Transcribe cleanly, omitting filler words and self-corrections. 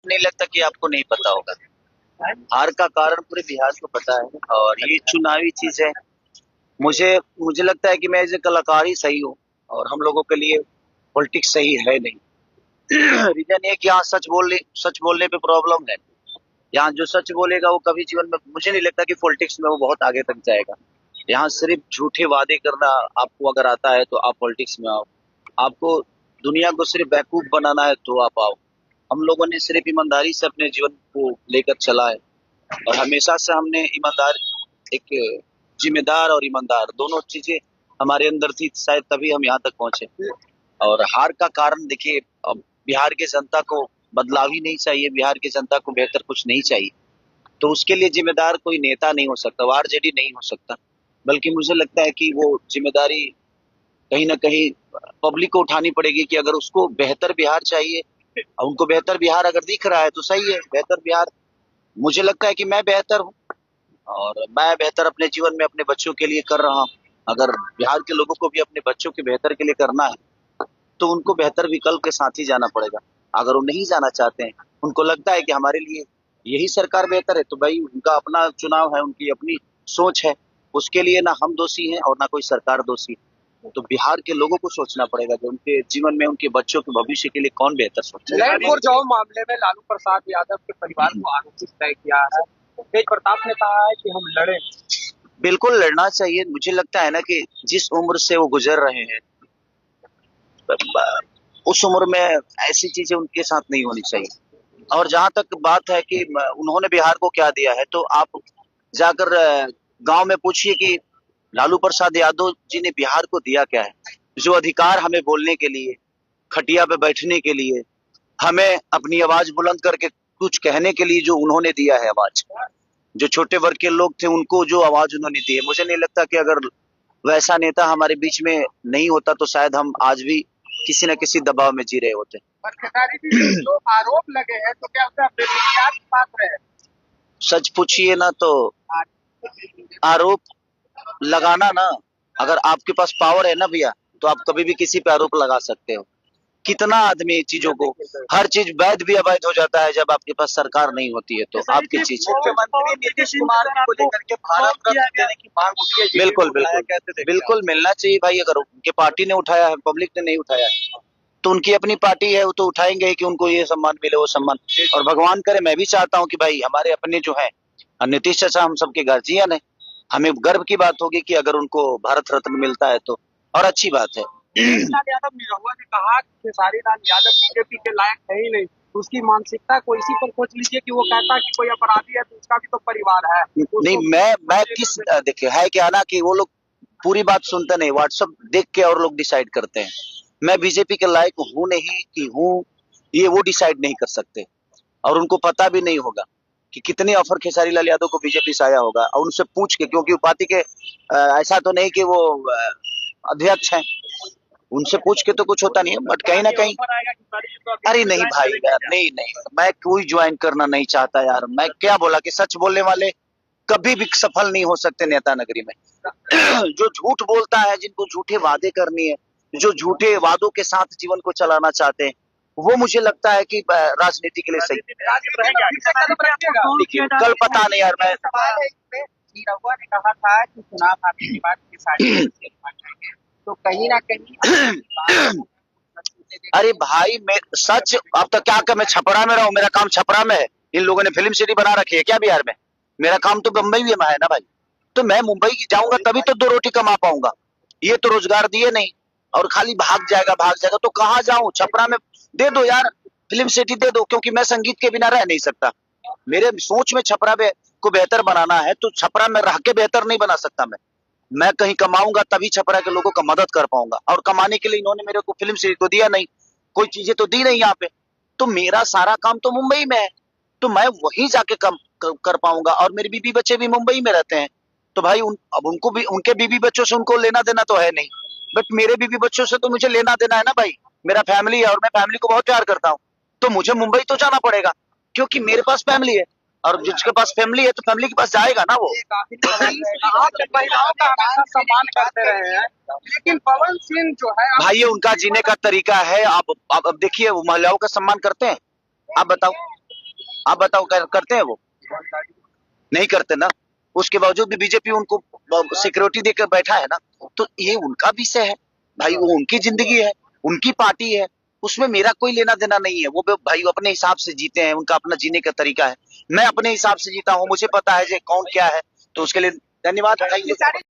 नहीं लगता कि आपको नहीं पता होगा। हार का कारण पूरे बिहार को पता है और ये चुनावी चीज है। मुझे मुझे लगता है कि मैं एज ए कलाकार ही सही हूँ और हम लोगों के लिए पॉलिटिक्स सही है नहीं। रीजन ये कि यहाँ सच बोलने पे प्रॉब्लम है। यहाँ जो सच बोलेगा वो कभी जीवन में, मुझे नहीं लगता कि पॉलिटिक्स में वो बहुत आगे तक जाएगा। यहाँ सिर्फ झूठे वादे करना आपको अगर आता है तो आप पॉलिटिक्स में आओ। आपको दुनिया को सिर्फ बेवकूफ बनाना है तो आप आओ। हम लोगों ने सिर्फ ईमानदारी से अपने जीवन को लेकर चला है और हमेशा से हमने ईमानदार, एक जिम्मेदार और ईमानदार दोनों चीजें हमारे अंदर थी, शायद तभी हम यहाँ तक पहुंचे। और हार का कारण देखिए, अब बिहार की जनता को बदलाव ही नहीं चाहिए, बिहार की जनता को बेहतर कुछ नहीं चाहिए। तो उसके लिए जिम्मेदार कोई नेता नहीं हो सकता, वो आरजेडी नहीं हो सकता। बल्कि मुझे लगता है कि वो जिम्मेदारी कहीं ना कहीं पब्लिक को उठानी पड़ेगी कि अगर उसको बेहतर बिहार चाहिए, उनको बेहतर बिहार अगर दिख रहा है तो सही है। बेहतर बिहार, मुझे लगता है कि मैं बेहतर हूँ और मैं बेहतर अपने जीवन में अपने बच्चों के लिए कर रहा हूँ। अगर बिहार के लोगों को भी अपने बच्चों के बेहतर के लिए करना है तो उनको बेहतर विकल्प के साथ ही जाना पड़ेगा। अगर वो नहीं जाना चाहते हैं, उनको लगता है कि हमारे लिए यही सरकार बेहतर है, तो भाई उनका अपना चुनाव है, उनकी अपनी सोच है। उसके लिए ना हम दोषी हैं और ना कोई सरकार दोषी है। तो बिहार के लोगों को सोचना पड़ेगा कि उनके जीवन में उनके बच्चों के भविष्य के लिए कौन बेहतर सोचे। लैंड फॉर जॉब मामले में लालू प्रसाद यादव के परिवार को आरोपित तय किया है। तेज प्रताप ने कहा है कि हम लड़े। बिल्कुल लड़ना चाहिए। मुझे लगता है ना कि जिस उम्र से वो गुजर रहे हैं उस उम्र में ऐसी चीजें उनके साथ नहीं होनी चाहिए। और जहां तक बात है कि उन्होंने बिहार को क्या दिया है, तो आप जाकर गांव में पूछिए कि लालू प्रसाद यादव जी ने बिहार को दिया क्या है। जो अधिकार हमें बोलने के लिए, खटिया पे बैठने के लिए, हमें अपनी आवाज बुलंद करके कुछ कहने के लिए जो उन्होंने दिया है आवाज, जो छोटे वर्ग के लोग थे उनको जो आवाज उन्होंने दी है, मुझे नहीं लगता कि अगर वैसा नेता हमारे बीच में नहीं होता तो शायद हम आज भी किसी न किसी दबाव में जी रहे होते। जो आरोप लगे हैं तो क्या उसका बेबुनियाद बात है? सच पूछिए ना तो आरोप लगाना ना, अगर आपके पास पावर है ना भैया, तो आप कभी भी किसी पे आरोप लगा सकते हो। कितना आदमी चीजों को, हर चीज वैध भी अवैध हो जाता है जब आपके पास सरकार नहीं होती है, तो आपकी चीज। मुख्यमंत्री नीतीश कुमार को लेकर के भारत रत्न देने की मांग उठी है। बिल्कुल बिल्कुल बिल्कुल मिलना चाहिए भाई। अगर उनके पार्टी ने उठाया है, पब्लिक ने नहीं उठाया है, तो उनकी अपनी पार्टी है, वो तो उठाएंगे ही कि उनको ये सम्मान मिले, वो सम्मान। और भगवान करे, मैं भी चाहता हूँ कि भाई हमारे अपने जो है नीतीश चाचा हम सबके गार्जियन है, हमें गर्व की बात होगी कि अगर उनको भारत रत्न मिलता है तो, और अच्छी बात है। यादव निरहुआ ने कहा कि खेसारी लाल यादव बीजेपी के लायक है ही नहीं। उसकी मानसिकता को इसी पर सोच लीजिए कि वो कहता है कि कोई अपराधी है तो उसका भी तो परिवार है। नहीं, मैं किस, देखिए है क्या ना कि वो लोग पूरी बात सुनते नहीं, व्हाट्सएप देख के और लोग डिसाइड करते हैं। मैं बीजेपी के लायक हूँ नहीं कि हूँ, ये वो डिसाइड नहीं कर सकते। और उनको पता भी नहीं होगा कि कितने ऑफर खेसारी लाल यादव को बीजेपी से आया होगा। और उनसे पूछ के, क्योंकि वो पार्टी के ऐसा तो नहीं कि वो अध्यक्ष हैं, उनसे पूछ के तो कुछ होता नहीं है। बट कहीं ना कहीं, अरे नहीं भाई यार, नहीं नहीं, मैं कोई ज्वाइन करना नहीं चाहता यार। मैं क्या बोला कि सच बोलने वाले कभी भी सफल नहीं हो सकते नेता नगरी में। जो झूठ बोलता है, जिनको झूठे वादे करनी है, जो झूठे वादों के साथ जीवन को चलाना चाहते हैं, वो मुझे लगता है कि राजनीति के लिए सही। देखिए कल पता नहीं यार, मैं निरहुआ ने कहा था कि चुनाव आने के बाद खेसारी तो कहीं ना कहीं अरे भाई, मैं सच, अब तो क्या कर, मैं छपरा में रहा हूँ, मेरा काम छपरा में है। इन लोगों ने फिल्म सिटी बना रखी है क्या बिहार में? मेरा काम तो बम्बई में है ना भाई। तो मैं मुंबई जाऊंगा तभी तो दो रोटी कमा पाऊंगा। ये तो रोजगार दिए नहीं और खाली भाग जाएगा, तो कहाँ जाऊं? छपरा में दे दो यार, फिल्म सिटी दे दो, क्योंकि मैं संगीत के बिना रह नहीं सकता। मेरे सोच में छपरा को बेहतर बनाना है, तो छपरा में रह के बेहतर नहीं बना सकता मैं कहीं कमाऊंगा तभी छपरा के लोगों का मदद कर पाऊंगा। और कमाने के लिए इन्होंने मेरे को फिल्म सिटी तो दिया नहीं, कोई चीजें तो दी नहीं यहाँ पे। तो मेरा सारा काम तो मुंबई में है, तो मैं वहीं जाके कम कर पाऊंगा। और मेरे बीबी बच्चे भी मुंबई में रहते हैं, तो भाई अब उनको भी, उनके बीबी बच्चों से उनको लेना देना तो है नहीं, बट मेरे बीबी बच्चों से तो मुझे लेना देना है ना भाई। मेरा फैमिली है और मैं फैमिली को बहुत प्यार करता हूँ, तो मुझे मुंबई तो जाना पड़ेगा क्योंकि मेरे पास फैमिली है। और जिसके पास फैमिली है तो फैमिली के पास जाएगा ना वो। आप महिलाओं का हमेशा सम्मान करते रहे हैं, लेकिन पवन सिंह जो है, भाई ये उनका जीने का तरीका है। आप अब देखिए, वो महिलाओं का सम्मान करते हैं? आप बताओ, आप बताओ करते हैं वो? नहीं करते ना। उसके बावजूद भी बीजेपी उनको सिक्योरिटी देकर बैठा है ना, तो ये उनका विषय है भाई, वो उनकी जिंदगी है, उनकी पार्टी है, उसमें मेरा कोई लेना देना नहीं है। वो भाई अपने हिसाब से जीते हैं, उनका अपना जीने का तरीका है। मैं अपने हिसाब से जीता हूँ, मुझे पता है जो कौन क्या है, तो उसके लिए धन्यवाद।